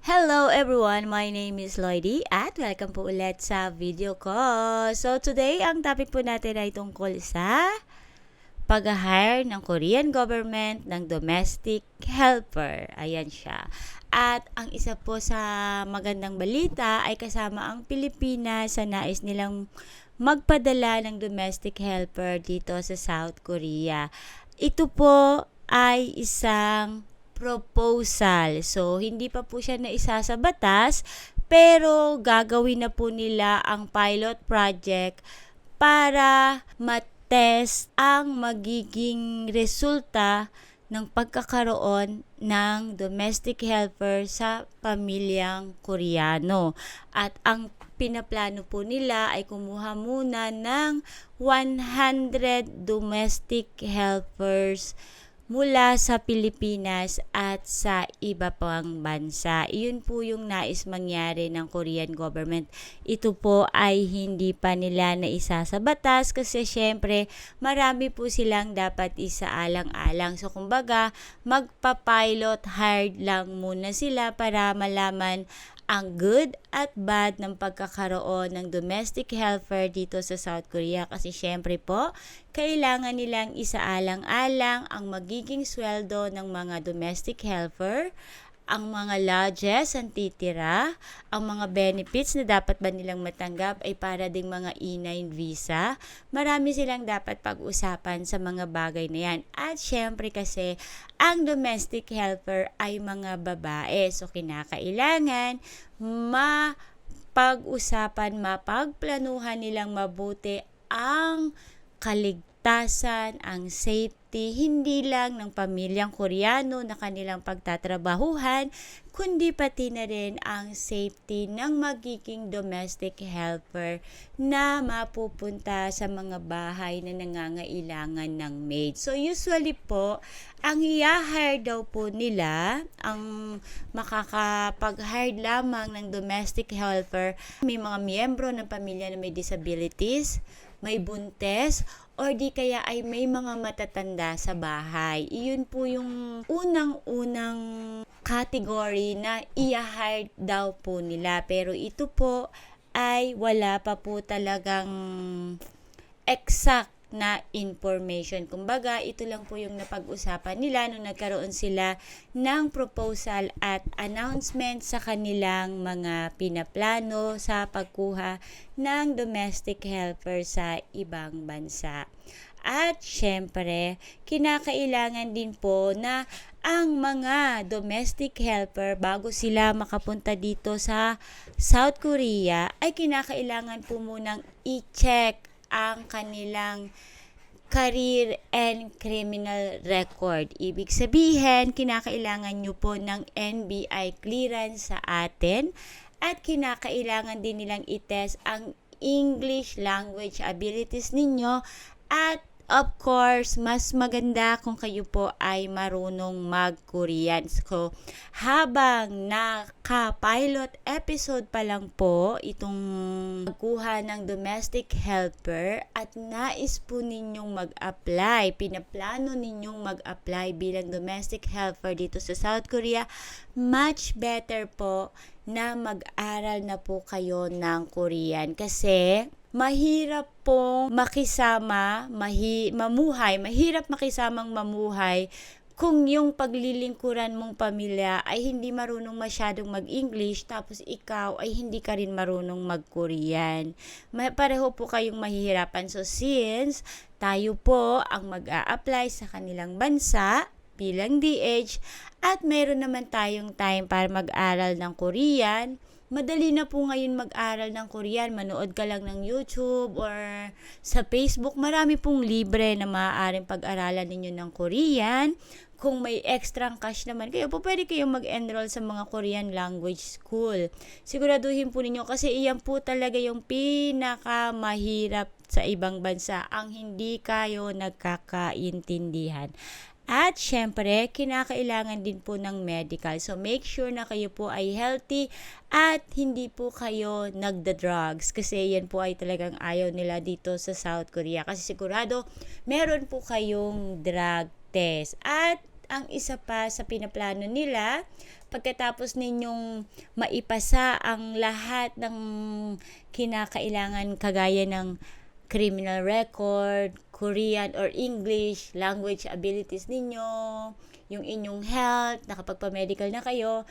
Hello everyone, my name is Lloydie at welcome po ulit sa video ko. So today, ang topic po natin ay tungkol sa pag-hire ng Korean government ng domestic helper. Ayan siya. At ang isa po sa magandang balita ay kasama ang Pilipinas sa nais nilang magpadala ng domestic helper dito sa South Korea. Ito po ay isang proposal. So, hindi pa po siya naisa sa batas, pero gagawin na po nila ang pilot project para matest ang magiging resulta ng pagkakaroon ng domestic helper sa pamilyang Koreano. At ang pinaplano po nila ay kumuha muna ng 100 domestic helpers mula sa Pilipinas at sa iba pang bansa. Iyon po yung nais mangyari ng Korean government. Ito po ay hindi pa nila naisa sa batas kasi syempre marami po silang dapat isaalang-alang. So kumbaga, magpa-pilot hard lang muna sila para malaman ang good at bad ng pagkakaroon ng domestic helper dito sa South Korea kasi syempre po, kailangan nilang isaalang-alang ang magiging sweldo ng mga domestic helper, ang mga lodges ang titira, ang mga benefits na dapat ba nilang matanggap ay para ding mga E9 visa. Marami silang dapat pag-usapan sa mga bagay na yan. At syempre kasi, ang domestic helper ay mga babae. So, kinakailangan mapag-usapan, mapagplanuhan nilang mabuti ang kaligtasan, ang safety, hindi lang ng pamilyang Koreano na kanilang pagtatrabahuhan, kundi pati na rin ang safety ng magiging domestic helper na mapupunta sa mga bahay na nangangailangan ng maid. So usually po, ang i-hire daw po nila, ang makakapag-hire lamang ng domestic helper, may mga miyembro ng pamilya na may disabilities, may buntes, or di kaya ay may mga matatanda sa bahay. Iyon po yung unang-unang category na i-hire daw po nila. Pero ito po ay wala pa po talagang exact na information. Kumbaga, ito lang po yung napag-usapan nila nung nagkaroon sila ng proposal at announcement sa kanilang mga pinaplano sa pagkuha ng domestic helper sa ibang bansa. At syempre, kinakailangan din po na ang mga domestic helper bago sila makapunta dito sa South Korea ay kinakailangan po munang i-check ang kanilang career and criminal record. Ibig sabihin, kinakailangan nyo po ng NBI clearance sa atin at kinakailangan din nilang itest ang English language abilities ninyo at of course, mas maganda kung kayo po ay marunong mag-Korean. So, habang naka-pilot episode pa lang po itong magkuha ng domestic helper at nais po ninyong mag-apply, pinaplano ninyong mag-apply bilang domestic helper dito sa South Korea, much better po na mag-aral na po kayo ng Korean kasi mahirap pong makisama, mahirap makisamang mamuhay kung yung paglilingkuran mong pamilya ay hindi marunong masyadong mag-English tapos ikaw ay hindi ka rin marunong mag-Korean. Pareho po kayong mahihirapan. So since tayo po ang mag-a-apply sa kanilang bansa bilang DH at meron naman tayong time para mag-aral ng Korean, madali na po ngayon mag-aral ng Korean. Manood ka lang ng YouTube or sa Facebook. Marami pong libre na maaaring pag-aralan ninyo ng Korean. Kung may extra cash naman kayo, po pwede kayong mag-enroll sa mga Korean language school. Siguraduhin po ninyo kasi iyan po talaga yung pinakamahirap sa ibang bansa, ang hindi kayo nagkakaintindihan. At syempre, kinakailangan din po ng medical. So, make sure na kayo po ay healthy at hindi po kayo nagda-drugs. Kasi yan po ay talagang ayaw nila dito sa South Korea. Kasi sigurado, meron po kayong drug test. At ang isa pa sa pinaplano nila, pagkatapos ninyong maipasa ang lahat ng kinakailangan kagaya ng criminal record, Korean or English, language abilities ninyo, yung inyong health, nakapagpa-medical na kayo,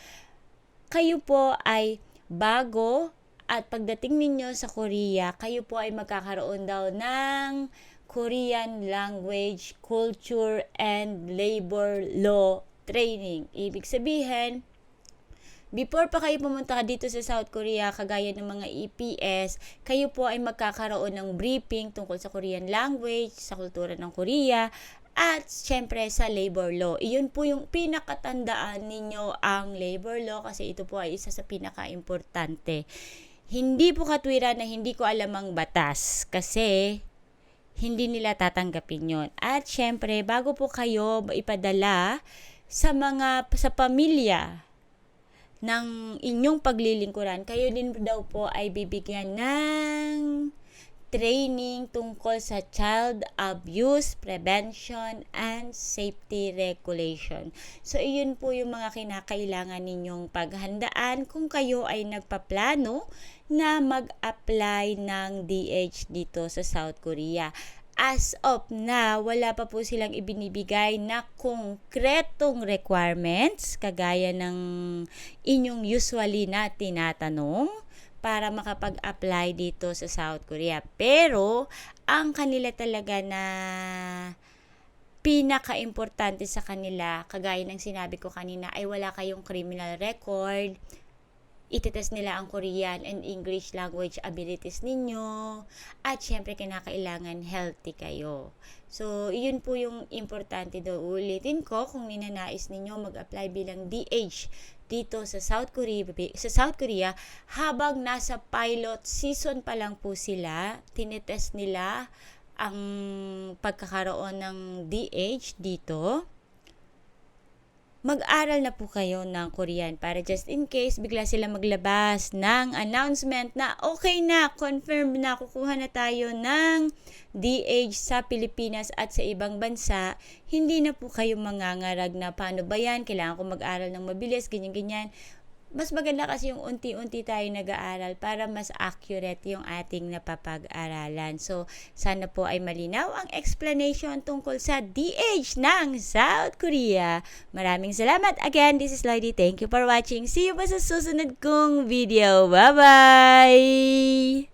kayo po ay bago at pagdating ninyo sa Korea, kayo po ay magkakaroon daw ng Korean language, culture, and labor law training. Ibig sabihin, before pa kayo pumunta dito sa South Korea, kagaya ng mga EPS, kayo po ay magkakaroon ng briefing tungkol sa Korean language, sa kultura ng Korea, at syempre sa labor law. Iyon po yung pinakatandaan ninyo ang labor law kasi ito po ay isa sa pinaka-importante. Hindi po katwiran na hindi ko alam ang batas kasi hindi nila tatanggapin yon. At syempre, bago po kayo ipadala sa pamilya ng inyong paglilingkuran, kayo din daw po ay bibigyan ng training tungkol sa child abuse, prevention, and safety regulation. So, iyon po yung mga kinakailangan ninyong paghandaan kung kayo ay nagpaplano na mag-apply ng DH dito sa South Korea. As of na, wala pa po silang ibinibigay na konkretong requirements kagaya ng inyong usually na tinatanong para makapag-apply dito sa South Korea. Pero, ang kanila talaga na pinaka-importante sa kanila, kagaya ng sinabi ko kanina, ay wala kayong criminal record, itetest nila ang Korean and English language abilities ninyo, at syempre kinakailangan healthy kayo. So, yun po yung importante daw. Ulitin ko, kung ninanais ninyo mag-apply bilang DH dito sa South Korea, habang nasa pilot season pa lang po sila, tinetest nila ang pagkakaroon ng DH dito. Mag-aral na po kayo ng Korean para just in case bigla sila maglabas ng announcement na okay na, confirm na, kukuha na tayo ng DH sa Pilipinas at sa ibang bansa, hindi na po kayo mangangarag na paano ba yan, kailangan ko mag-aral ng mabilis, ganyan-ganyan. Mas maganda kasi yung unti-unti tayo nag-aaral para mas accurate yung ating napapag-aralan. So, sana po ay malinaw ang explanation tungkol sa DH ng South Korea. Maraming salamat. Again, this is Lloydie. Thank you for watching. See you pa sa susunod kong video. Bye-bye!